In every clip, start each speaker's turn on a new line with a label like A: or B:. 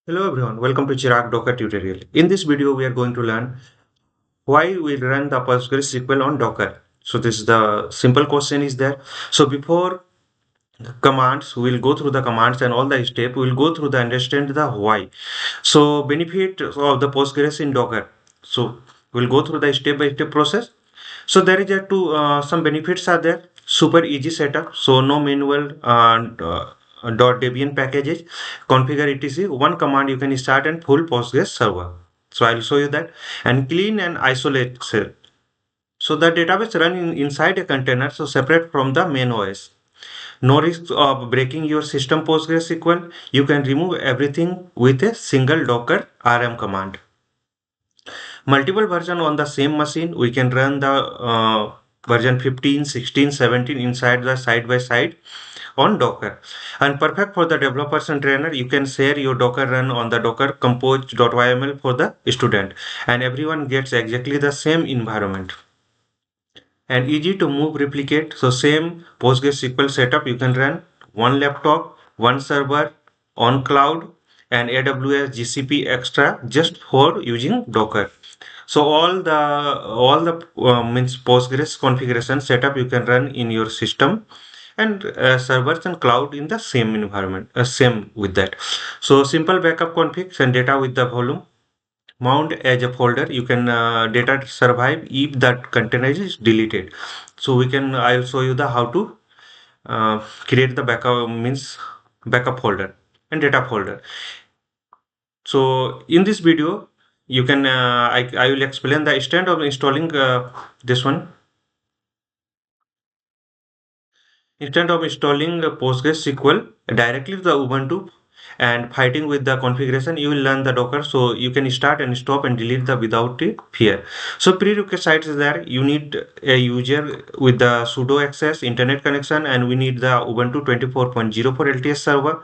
A: Hello everyone, welcome to Chirag Docker tutorial. In this video, we are going to learn why we run the PostgreSQL on Docker. So this is the simple question is there. So before commands, we'll go through the commands and all the steps. We'll go through the understand the why. So benefit of the Postgres in Docker. So we'll go through the step by step process. So there is a two some benefits are there. Super easy setup. So no manual .debian packages. Configure etc. One command you can start and full Postgres server. So I'll show you that. And clean and isolate cell. So the database run inside a container, so separate from the main OS. No risk of breaking your system PostgreSQL. You can remove everything with a single docker rm command. Multiple version on the same machine. We can run the version 15, 16, 17 inside the side by side on Docker. And perfect for the developers and trainer. You can share your Docker run on the docker-compose.yml for the student. And everyone gets exactly the same environment. And easy to move replicate. So same PostgreSQL setup you can run one laptop, one server on cloud and AWS GCP extra just for using Docker. So all the means Postgres configuration setup you can run in your system and servers and cloud in the same environment, same with that. So simple backup configs and data with the volume mount as a folder. You can data survive if that container is deleted. So we can I'll show you the how to create the backup means backup folder and data folder. So in this video you can I will explain the extent of installing this one. Instead of installing PostgreSQL directly to the Ubuntu and fighting with the configuration, you will learn the Docker. So you can start and stop and delete the without fear. So prerequisites is there. You need a user with the sudo access, internet connection, and we need the Ubuntu 24.04 LTS server.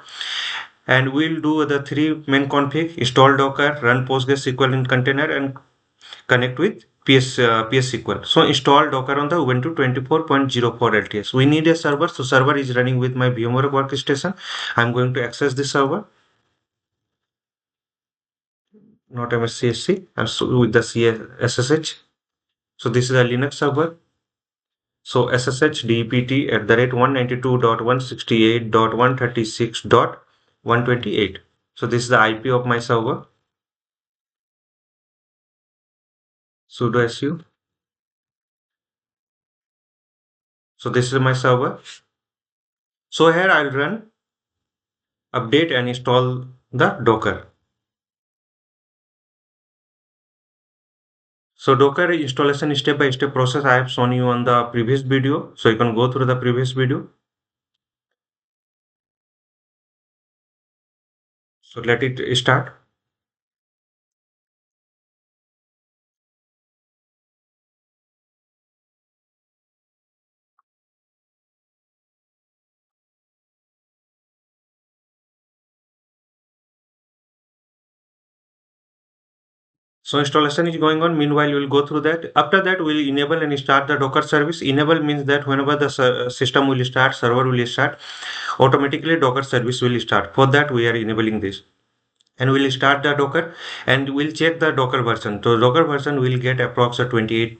A: And we'll do the three main config: install Docker, run PostgreSQL in container, and connect with PSQL. So install Docker on the Ubuntu 24.04 LTS. We need a server. So server is running with my VMware workstation. I'm going to access this server, not MSCSC, and so with the SSH. So this is a Linux server. So SSH DPT at the rate 192.168.136.128. So this is the IP of my server. Sudo su. So this is my server. So here I'll run update and install the Docker. So Docker installation step by step process I have shown you on the previous video. So you can go through the previous video. So let it start. So installation is going on. Meanwhile, we will go through that. After that, we'll enable and start the Docker service. Enable means that whenever the system will start, server will start, automatically Docker service will start. For that, we are enabling this. And we'll start the Docker and we'll check the Docker version. So Docker version will get approx 28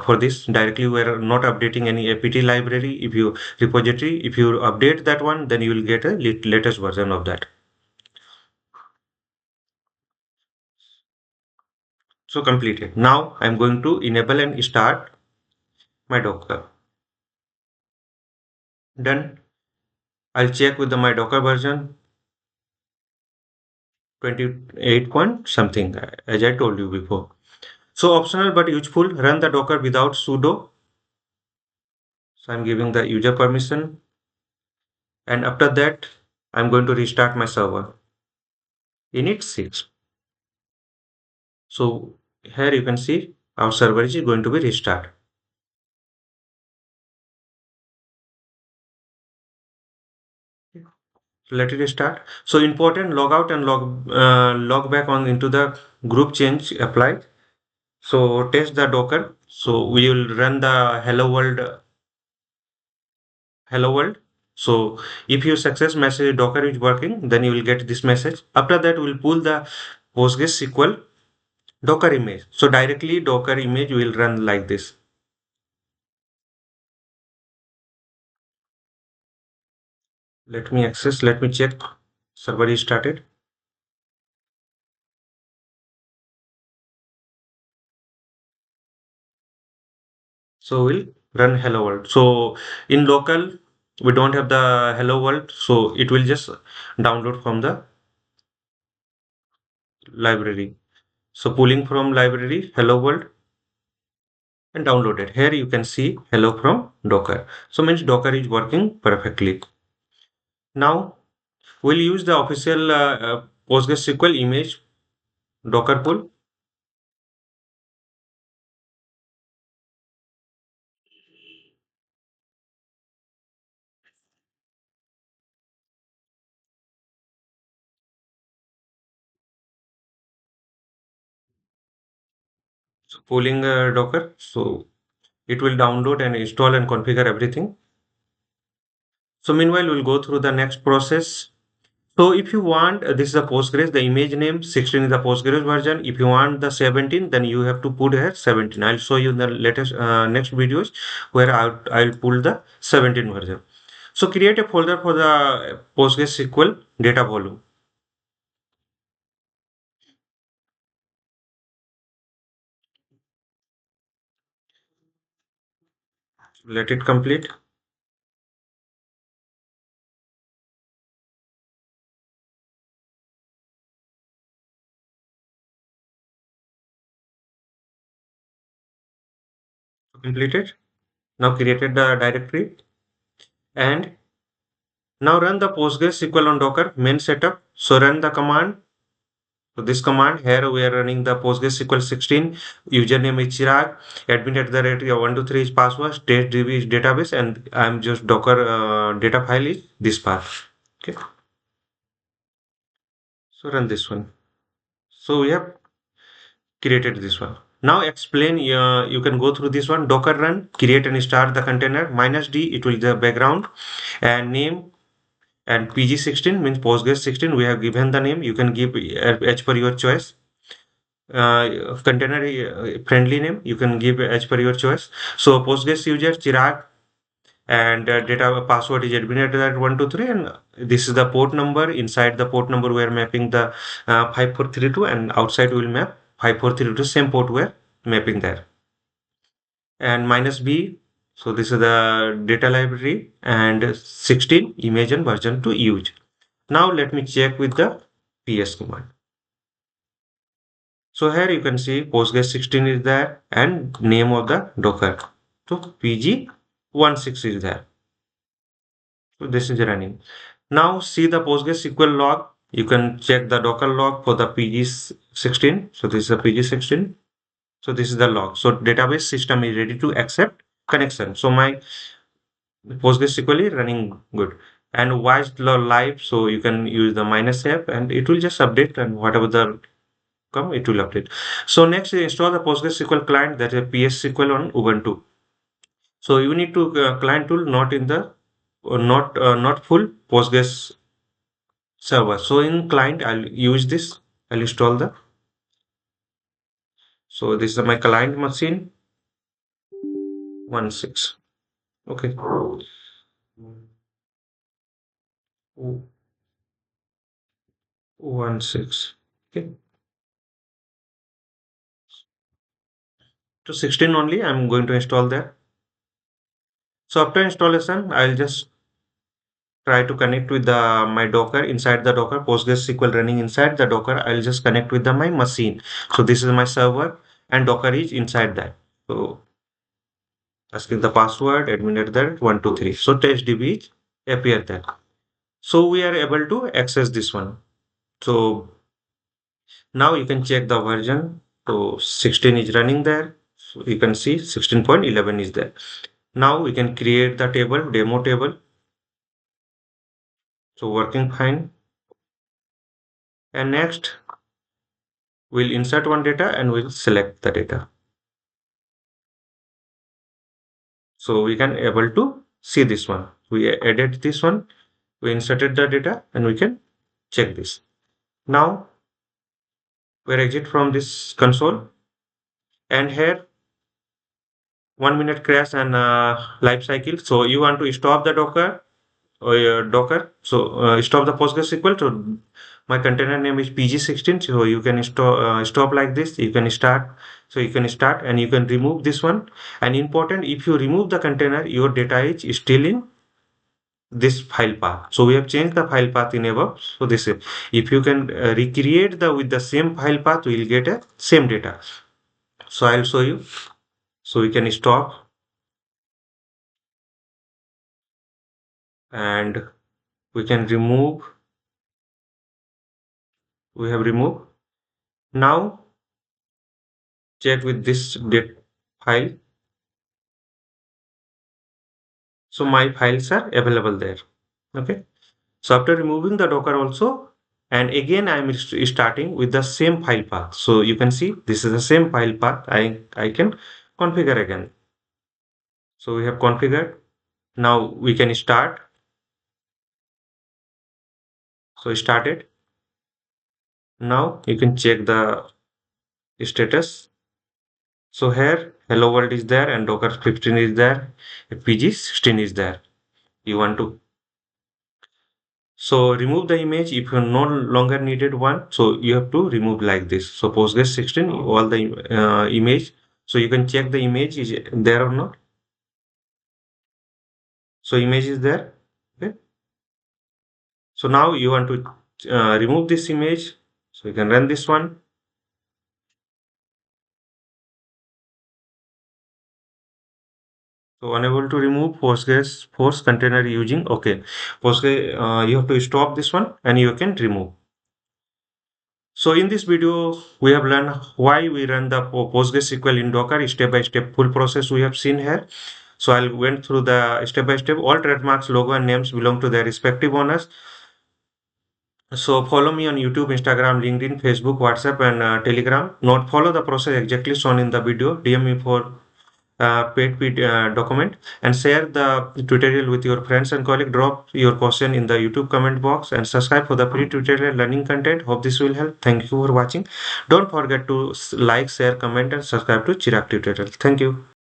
A: for this. Directly we are not updating any apt library. If you repository, if you update that one, then you will get a latest version of that. So completed. Now I'm going to enable and start my Docker. Done. I'll check with my Docker version 28 point something, as I told you before. So optional but useful, run the Docker without sudo. So I'm giving the user permission. And after that, I'm going to restart my server. Init 6. So here you can see our server is going to be restarted. So let it start. So important logout and log back on into the group change applied. So test the Docker. So we will run the hello world So if your success message Docker is working, then you will get this message. After that, we'll pull the PostgreSQL Docker image. So directly Docker image will run like this. Let me check. Server is started. So we'll run hello world. So in local, we don't have the hello world. So it will just download from the library. So pulling from library, hello world and download it. Here you can see hello from Docker. So means Docker is working perfectly. Now we'll use the official PostgreSQL image Docker pull. So pulling Docker. So it will download and install and configure everything. So meanwhile, we'll go through the next process. So if you want, this is a Postgres, the image name 16 is the Postgres version. If you want the 17, then you have to put here 17. I'll show you in the latest next videos where I'll pull the 17 version. So create a folder for the PostgreSQL data volume. Let it complete. Completed. Now created the directory and now run the PostgreSQL on Docker main setup. So run the command. So this command here we are running the PostgreSQL 16, username is Chirag, admin at the rate 123 is password, state.db is database, and I'm just Docker data file is this path. Okay, so run this one. So we have created this one. Now explain, you can go through this one. Docker run, create and start the container, minus D, it will the background and name and PG16 means Postgres 16. We have given the name. You can give H per your choice. Container friendly name you can give as per your choice. So Postgres user Chirag and data password is admin at that 123 and this is the port number. Inside the port number we are mapping the 5432 and outside we will map 5432 same port we are mapping there and minus B. So this is the data library and 16 image and version to use. Now let me check with the PS command. So here you can see Postgres 16 is there and name of the Docker. So PG16 is there. So this is running. Now see the PostgreSQL log. You can check the Docker log for the PG16. So this is the PG16. So this is the log. So database system is ready to accept connection. So my PostgreSQL is running good. And watch the live. So you can use the minus app and it will just update and whatever the come it will update. So next install the PostgreSQL client that is PSQL on Ubuntu. So you need to client tool not in the not full Postgres server. So in client I'll use this. I'll install the. So this is my client machine 16. Okay. 16. Okay. To 16 only I'm going to install that. So after installation I'll just try to connect with the my Docker inside the Docker PostgreSQL running inside the Docker. I'll just connect with the my machine. So this is my server and Docker is inside that. So asking the password admin at that 123. So testdb is appear there. So we are able to access this one. So now you can check the version. So 16 is running there. So you can see 16.11 is there. Now we can create the table demo table. So working fine. And next we'll insert one data and we'll select the data. So we can able to see this one. We added this one, we inserted the data, and we can check this. Now we exit from this console, and here 1 minute crash and life cycle. So you want to stop the Docker. So stop the PostgreSQL. So my container name is PG16. So you can stop like this. You can start. So you can start and you can remove this one. And important, if you remove the container, your data is still in this file path. So we have changed the file path in above. So this is, if you can recreate the with the same file path, we will get a same data. So I'll show you. So we can stop and we can remove. We have removed. Now check with this date file. So my files are available there. Okay. So after removing the Docker also, and again I'm starting with the same file path. So you can see this is the same file path. I can configure again. So we have configured. Now we can start. So started. Now you can check the status. So here hello world is there and Docker 15 is there. PG 16 is there. You want to, so remove the image if you no longer needed one. So you have to remove like this. So Postgres 16, all the image. So you can check the image is there or not. So image is there. Okay. So now you want to remove this image. So you can run this one. So unable to remove Postgres force container using. Okay. Postgres, you have to stop this one and you can remove. So in this video, we have learned why we run the PostgreSQL in Docker, step-by-step full process we have seen here. So I'll went through the step-by-step. All trademarks, logo, and names belong to their respective owners. So follow me on YouTube, Instagram, LinkedIn, Facebook, WhatsApp, and Telegram. Not follow the process exactly shown in the video. DM me for paid document and share the tutorial with your friends and colleagues. Drop your question in the YouTube comment box and subscribe for the free tutorial learning content. Hope this will help. Thank you for watching. Don't forget to like, share, comment, and subscribe to Chirag tutorial. Thank you.